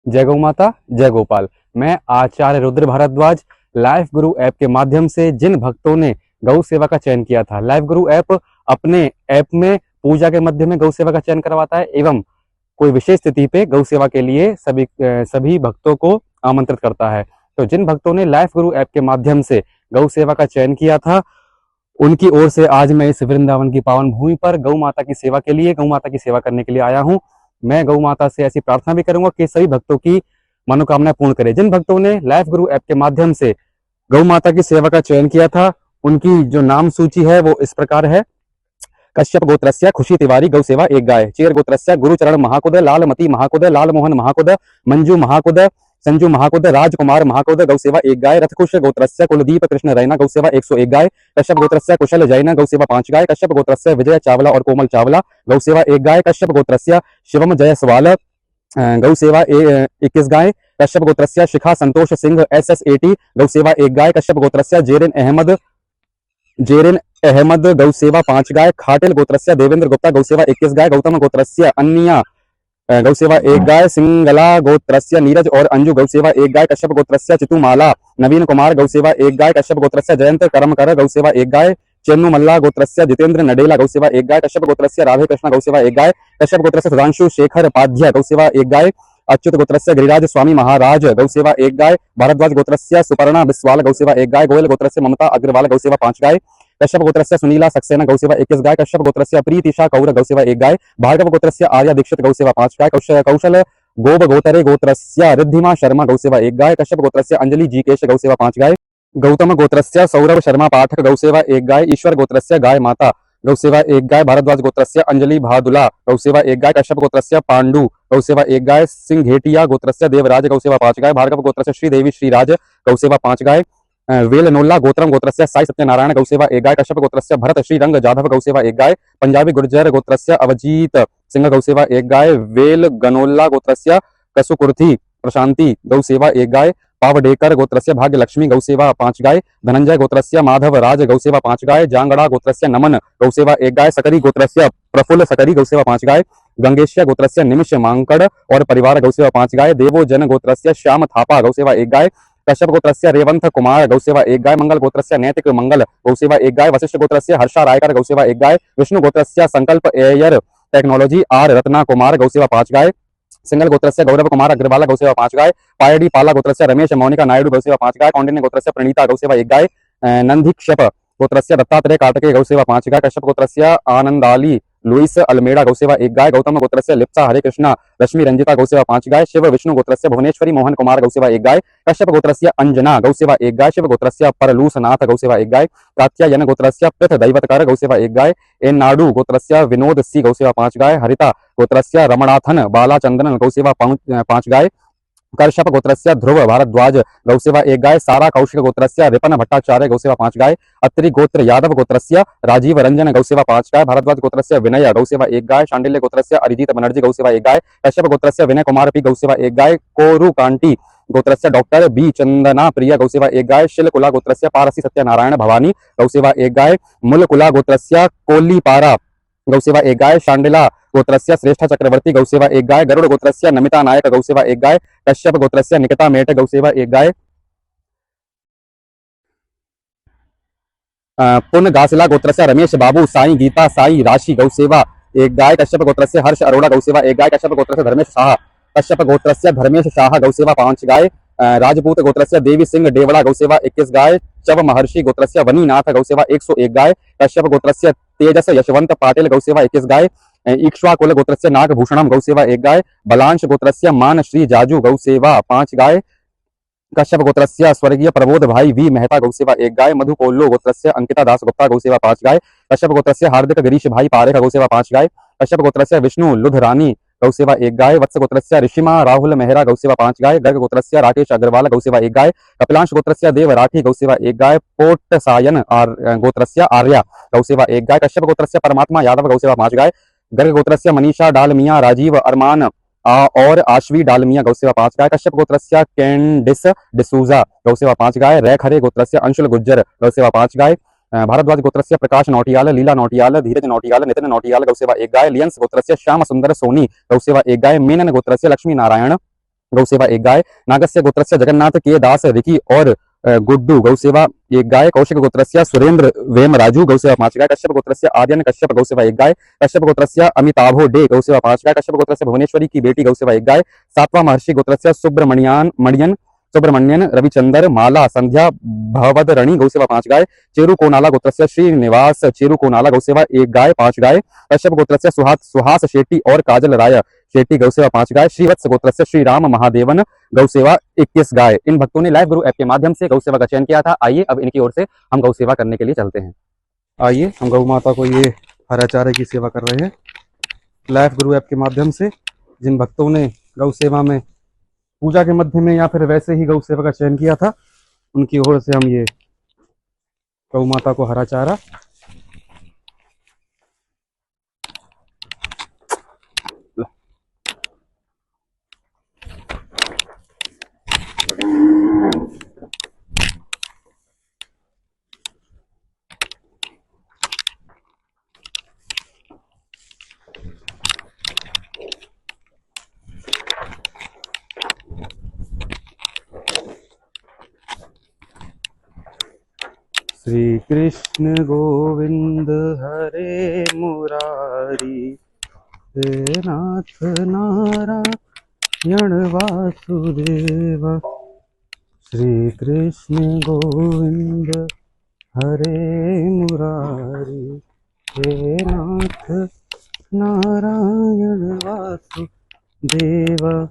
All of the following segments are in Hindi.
जय गौ माता, जय गोपाल। मैं आचार्य रुद्र भारद्वाज लाइफ गुरु ऐप के माध्यम से जिन भक्तों ने गौ सेवा का चयन किया था, लाइफ गुरु ऐप अपने ऐप में पूजा के मध्य में गौ सेवा का चयन करवाता है एवं कोई विशेष तिथि पे गौ सेवा के लिए सभी भक्तों को आमंत्रित करता है। तो जिन भक्तों ने लाइफ गुरु ऐप के माध्यम से गौ सेवा का चयन किया था, उनकी ओर से आज मैं इस वृंदावन की पावन भूमि पर गौ माता की सेवा के लिए, गौ माता की सेवा करने के लिए आया हूँ। मैं गौ माता से ऐसी प्रार्थना भी करूंगा कि सभी भक्तों की मनोकामना पूर्ण करे। जिन भक्तों ने लाइफ गुरु ऐप के माध्यम से गौ माता की सेवा का चयन किया था, उनकी जो नाम सूची है वो इस प्रकार है। कश्यप गोत्रस्य खुशी तिवारी गौ सेवा एक गाय। चेर गोत्रस्य गुरुचरण महाकुद, लालमती महाकुद, लालमोहन महाकुद, मंजू महाकुद, संजू महाकुद, राजकुमार महाकुद गौ सेवा एक गाय। रथकुश गोत्रस्य कुलदीप कृष्ण रैना गौ सेवा 101 गाय। कश्यप गोत्रस्य कुशल जैन गौ सेवा 5 गाय। कश्यप गोत्रस्य विजय चावला और कोमल चावला गौ सेवा 1 गाय। कश्यप गोत्रस्य शिवम जयसवाल गौ सेवा 21 गाय। कश्यप गोत्रस्य शिखा संतोष सिंह SS80 गौ सेवा 1 गाय। कश्यप गोत्रस्य जेरिन अहमद गौ सेवा 5 गाय। खाटिल गोत्रस्य देवेंद्र गुप्ता गौ सेवा 21 गाय। गौतम गोत्रस्य अन्या गौ सेवा 1 गाय। सिंगला गोत्रस्य नीरज और अंजू गौ सेवा 1 गाय। कश्यप गोत्रस्य चितुमाला नवीन कुमार गौ सेवा 1 गाय। कश्यप गोत्रस्य जयंत करमकर गौ सेवा 1 गाय। चेन्नू मल्ला गोत्रस्य जितेंद्र नडेला गौ सेवा 1 गाय। कश्यप गोत्रस्य राधे कृष्ण गौ सेवा 1 गाय। कश्यप गोत्रस्य सुधांशु शेखर पाध्या गौ सेवा 1 गाय। अच्युत गोत्रस्य गिरिराज स्वामी महाराज गौ सेवा 1 गाय। भारद्वाज गोत्रस्य सुपर्णा बिस्वाल गौ सेवा 1 गाय। गोयल गोत्रस्य ममता अग्रवाल गौ सेवा 5 गाय। कश्यप गोत्रस्य सुनीला सक्सेना गौ सेवा 21 गाय। कश्यप गोत्रस्य प्रीतिशा कौर गौ सेवा 1 गाय। भार्गव गोत्रस्य आर्या दीक्षित गौ सेवा 5 गाय। कौशल गोब गोतरे गोत्रस्य रिद्धिमा शर्मा गौ सेवा 1 गाय। कश्यप गोत्रस्य अंजलि जीकेश गौ सेवा 5 गाय। गौतम गोत्रस्य सौरभ शर्मा पाठक गौ सेवा 1 गाय। ईश्वर गोत्रस्य गाय माता गौ सेवा 1 गाय। भारद्वाज गोत्रस्य अंजलि भादुला गौ सेवा 1 गाय। कश्यप गोत्रस्य पांडु गौ सेवा 1 गाय। सिंघेटिया गोत्रस्य देवराज गौ सेवा 5 गाय। भार्गव गोत्रस्य श्रीदेवी श्रीराज गौ सेवा 5 गाय। वेलनोल्ला गोत्रम गोत्रस्य साई सत्यनारायण गौ सेवा 1 गाय। कश्यप गोत्रस्य भरत श्रीरंग जाधव गौ सेवा 1 गाय। पंजाबी गुर्जर गोत्रस्य अवजीत सिंह गौ सेवा 1 गाय। वेल गनोल्ला गोत्रस्य कसुकुर्थी प्रशांति गौ सेवा 1 गाय। पावडेकर गोत्रस्य भाग्य लक्ष्मी गौ सेवा 5 गाय। धनंजय गोत्रस्य माधव राज गौ सेवा 5 गाय। जांगड़ा गोत्रस्य नमन गौ सेवा 1 गाय। सकरी गोत्रस्य प्रफुल्ल सकरी गौ सेवा 5 गाय। गंगेशिया गोत्रस्य निमिष मांकड़ और परिवार गौ सेवा 5 गाय। देवोजन गोत्रस्य श्याम थापा गौ सेवा 1 गाय। कश्यप गोत्रस्य रेवंत कुमार गौ सेवा 1 गाय। मंगल गोत्रस्य नैतिक मंगल गौ सेवा 1 गाय। वशिष्ठ गोत्रस्य हर्षा रायकर गौ सेवा 1 गाय। विष्णु गोत्रस्य संकल्प air technology R Ratna Kumar गौ सेवा 5 गाय। सिंगल गोत्रस्य गौरव कुमार अग्रवाल गौ सेवा 5 गाय। पायडी पाला गोत्रस्य रमेश मोनिका नायडू गौ सेवा 5 गाय। कौंडिन्य गोत्रस्य प्रणीता गौ सेवा 1 गाय। नंदीक्षप गोत्रस्य दत्तात्रेय काटके गौ सेवा 5 गाय। कश्यप गोत्रस्य आनंदाली लुइस अल्मेडा गौ सेवा 1 गाय। गौतम गोत्रस्य लिप्सा हरे कृष्णा रश्मि रंजिता गौ सेवा 5 गाय। शिव विष्णु गोत्रस्य भुवनेश्वरी मोहन कुमार गौ सेवा 1 गाय। कश्यप गोत्रस्य अंजना गौ सेवा 1 गाय। शिव गोत्रस्य परलूसनाथ गौ सेवा 1 गाय। कात्यायन गोत्रस्य पृथ दैवतकर गौ सेवा 1 गाय। एन नाडू गोत्रस्य विनोद सी गौ सेवा 5 गाय। हरिता गोत्रस्य रमणाथन बालाचंद्रन गौ सेवा 5 गाय। कर्षप गोत्रस्य ध्रुव भारद्वाज गौ सेवा 1 गाय। सारा कौशिक गोत्रस्य रिपन भट्टाचार्य गौ सेवा 5 गाय। अत्रि गोत्र यादव गोत्रस्य राजीव रंजन गौ सेवा 5 गाय। भारद्वाज गोत्रस्य विनय गौ सेवा 1 गाय। शांडिल्य गोत्रस्य अरिजीत बनर्जी गौ सेवा 1 गाय। कश्यप गोत्रस्य विनय कुमार पी गौ सेवा 1 गाय। कोरु कांटी गोत्रस्य डॉक्टर बी चंदना प्रिया गौ सेवा 1 गाय। शिलकुला गोत्रस्य पारसी सत्यनारायण भवानी गौ सेवा 1 गाय। मुलकुला गोत्रस्य कोलीपारा गौ सेवा 1 गाय। शांडिला गोत्रस्य श्रेष्ठ चक्रवर्ती गौ सेवा 1 गाय। गरुड़ गोत्रस्य नमिता नायक गौ सेवा 1 गाय। कश्यप गोत्रस्य निकिता मेट गौ सेवा 1 गाय। पुन गासिला गोत्रस्य रमेश बाबू साई गीता साई राशि गौ सेवा 1 गाय। कश्यप गोत्रस्य हर्ष अरोड़ा गौ सेवा 1 गाय। कश्यप गोत्रस्य धर्मेश शाह कश्यप गोत्रस्य धर्मेश शाह गौ सेवा 5 गाय। राजपूत गोत्रस्य देवी सिंह डेवड़ा गौ सेवा 21 गाय। चव महर्षि गोत्रस्य वनीनाथ गौ सेवा 101 गाय। कश्यप गोत्रस्य तेजस यशवंत पाटिल गौ सेवा 21 गाय। इक्ष्वाकुल गोत्रस्य नागभूषणम गौ सेवा 1 गाय। बलांश गोत्रस्य मान श्री जाजू गौ सेवा 5 गाय। कश्यप गोत्रस्य स्वर्गीय प्रबोध भाई वी मेहता गौ सेवा 1 गाय। मधु कोल्लो गोत्रस्य अंकिता दास गुप्ता गौ सेवा 5 गाय। कश्यप गोत्रस्य हार्दिक गिरीश भाई पारेख गौ सेवा 5 गाय। कश्यप गोत्रस्य विष्णु लुधरानी गौ सेवा 1 गाय। वत्स गोत्रस्य ऋषिमा राहुल मेहरा गौ सेवा 5 गाय। गर्ग गोत्रस्य राकेश अग्रवाल गौ सेवा 1 गाय। कपिलांश गोत्रस्य देव राठी गौ सेवा 1 गाय। पोट सायन गोत्रस्य आर्या गौ सेवा 1 गाय। कश्यप गोत्रस्य परमात्मा यादव गौ सेवा 5 गाय। गर्ग गोत्रस्य मनीषा डालमिया राजीव अरमान और आशवी डालमिया गौ सेवा 5 गाय। कश्यप गोत्रस्य कैंडिस डिसूजा गौ सेवा 5 गाय। रैखरे गोत्रस्य अंशुल गुज्जर गौ सेवा 5 गाय। भारद्वाज गोत्रस्य प्रकाश नौटियाल लीला नौटियाल धीरज नौटियाल नितिन नौटियाल गौ सेवा 1 गाय। लियंस गोत्रस्य श्याम सुंदर सोनी गौ सेवा 1 गाय। मेनन गोत्रस्य लक्ष्मी नारायण गौ सेवा 1 गाय, नागस्य गोत्रस्य जगन्नाथ के दास रिकी और गुड्डू गौ सेवा 1 गाय, कौशिक गोत्रस्य सुरेंद्र वेम राजू गौ सेवा 5 गाय, कश्यप गोत्रस्य आर्यन कश्यप गौ सेवा 1 गाय, कश्यप गोत्रस्य अमिताभो डे गौ सेवा 5 गाय, कश्यप गोत्रस्य भुवनेश्वरी की बेटी गौ सेवा 1 गाय, सातवां महर्षि गोत्रस्य सुब्रमण्यन रविचंद्र माला संध्या भवदरणी गौ सेवा 5 गाय, चेरू कोनाला गोत्रस्य श्रीनिवास चेरू कोनाला गौ सेवा 1 गाय 5 गाय, कश्यप गोत्रस्य सुहास शेट्टी और काजल राय शेट्टी गौ सेवा 5 गाय, श्रीवत्स गोत्रस्य श्री राम महादेवन गौ सेवा 21 गाय। इन भक्तों ने लाइव गुरु ऐप के माध्यम से गौ सेवा का चयन किया था। आइए अब इनकी ओर से हम गौ सेवा करने के लिए चलते हैं। आइए हम गौ माता को ये हरा चारे की सेवा कर रहे हैं लाइव गुरु ऐप के माध्यम से। जिन भक्तों ने गौ सेवा में पूजा के मध्य में या फिर वैसे ही गौ सेवा का चयन किया था, उनकी ओर से हम ये गौ माता को हरा चारा श्री कृष्ण गोविंद हरे मुरारी, हे नाथ नारायण वासुदेव। श्री कृष्ण गोविंद हरे मुरारी, हे नाथ नारायण वासुदेव।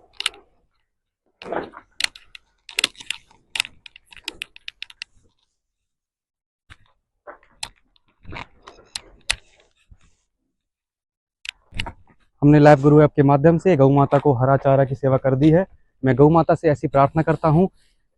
हमने लाइव गुरु ऐप के माध्यम से गौ माता को हरा चारा की सेवा कर दी है। मैं गौ माता से ऐसी प्रार्थना करता हूँ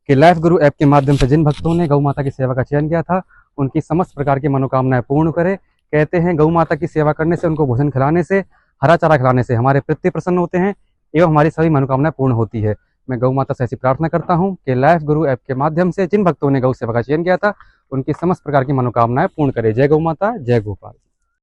कि लाइव गुरु ऐप के माध्यम से जिन भक्तों ने गौ माता की सेवा का चयन किया था, उनकी समस्त प्रकार की मनोकामनाएं पूर्ण करे। कहते हैं गौ माता की सेवा करने से, उनको भोजन खिलाने से, हरा चारा खिलाने से हमारे पितृ प्रसन्न होते हैं एवं हमारी सभी मनोकामनाएं पूर्ण होती है। मैं गौ माता से ऐसी प्रार्थना करता हूँ कि लाइव गुरु ऐप के माध्यम से जिन भक्तों ने गौ सेवा का चयन किया था, उनकी समस्त प्रकार की मनोकामनाएं पूर्ण करे। जय गौ माता, जय गोपाल।